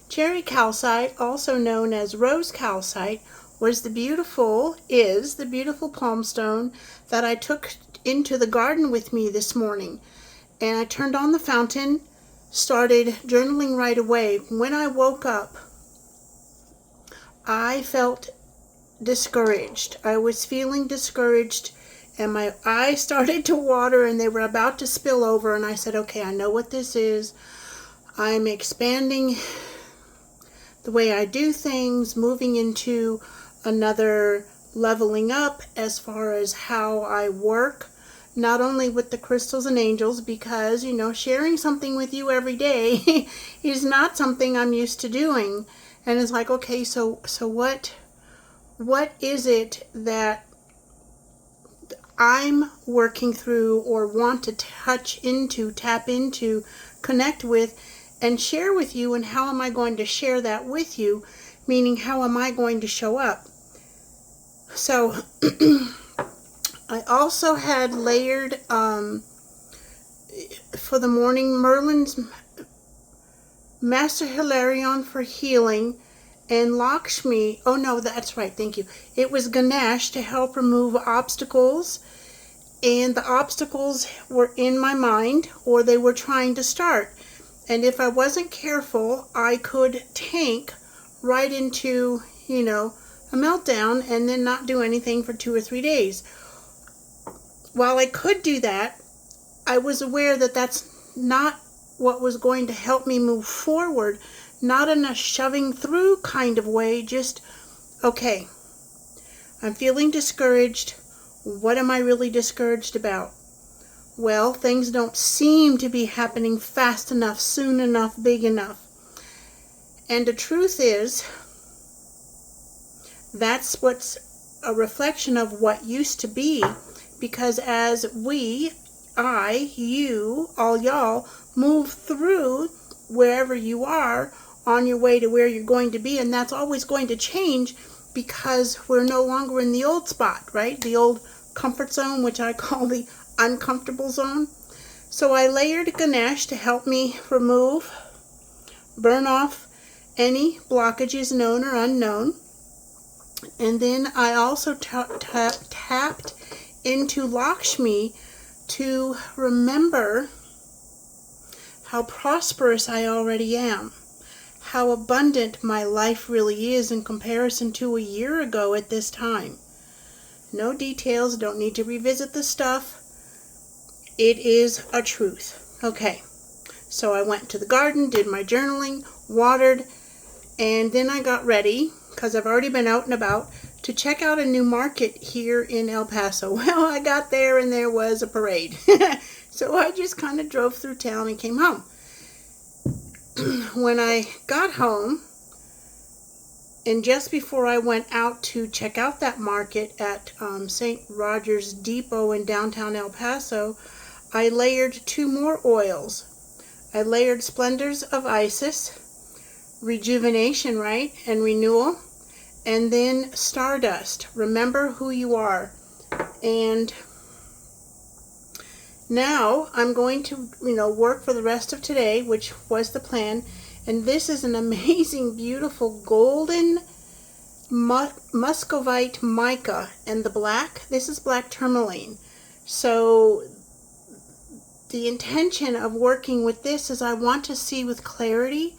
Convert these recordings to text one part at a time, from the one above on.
Cherry calcite, also known as rose calcite, is the beautiful palm stone that I took into the garden with me this morning. And I turned on the fountain, started journaling right away. When I woke up, I felt discouraged. I was feeling discouraged, and my eyes started to water and they were about to spill over. And I said, okay, I know what this is. I'm expanding the way I do things, moving into another leveling up as far as how I work, not only with the crystals and angels, because, sharing something with you every day is not something I'm used to doing. And it's like, okay, so what is it that I'm working through or want to tap into, connect with, and share with you, and how am I going to share that with you? Meaning, how am I going to show up? So, I also had layered, for the morning, Merlin's Master Hilarion for healing, and Lakshmi, oh no, that's right, thank you. It was Ganesh to help remove obstacles, and the obstacles were in my mind, or they were trying to start. And if I wasn't careful, I could tank right into, a meltdown and then not do anything for 2 or 3 days. While I could do that, I was aware that that's not what was going to help me move forward. Not in a shoving through kind of way, just, okay, I'm feeling discouraged. What am I really discouraged about? Well, things don't seem to be happening fast enough, soon enough, big enough. And the truth is, that's what's a reflection of what used to be, because as you, all y'all, move through wherever you are on your way to where you're going to be, and that's always going to change because we're no longer in the old spot, right? The old comfort zone, which I call the uncomfortable zone. So I layered Ganesh to help me burn off any blockages, known or unknown. And then I also tapped into Lakshmi to remember how prosperous I already am, how abundant my life really is in comparison to a year ago at this time. No details, don't need to revisit the stuff. It is a truth. Okay, so I went to the garden, did my journaling, watered, and then I got ready, because I've already been out and about, to check out a new market here in El Paso. Well, I got there and there was a parade. So I just kind of drove through town and came home. When I got home, and just before I went out to check out that market at St. Rogers Depot in downtown El Paso, I layered 2 more oils. I layered Splendors of Isis, rejuvenation, right, and renewal, and then Stardust, remember who you are. And now I'm going to, work for the rest of today, which was the plan. And this is an amazing, beautiful golden muscovite mica. And the black, this is black tourmaline. So the intention of working with this is I want to see with clarity.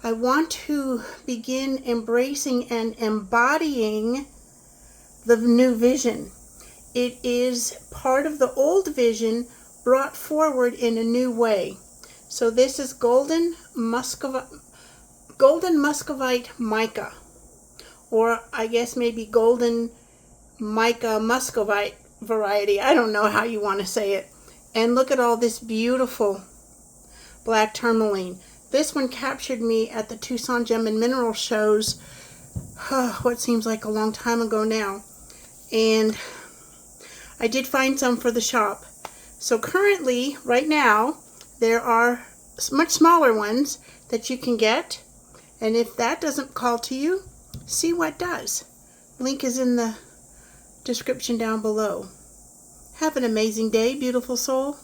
I want to begin embracing and embodying the new vision. It is part of the old vision brought forward in a new way. So this is golden muscovite mica, or I guess maybe golden mica muscovite variety. I don't know how you want to say it. And look at all this beautiful black tourmaline. This one captured me at the Tucson Gem and Mineral shows, what seems like a long time ago now. And I did find some for the shop. So currently, right now, there are much smaller ones that you can get. And if that doesn't call to you, see what does. Link is in the description down below. Have an amazing day, beautiful soul.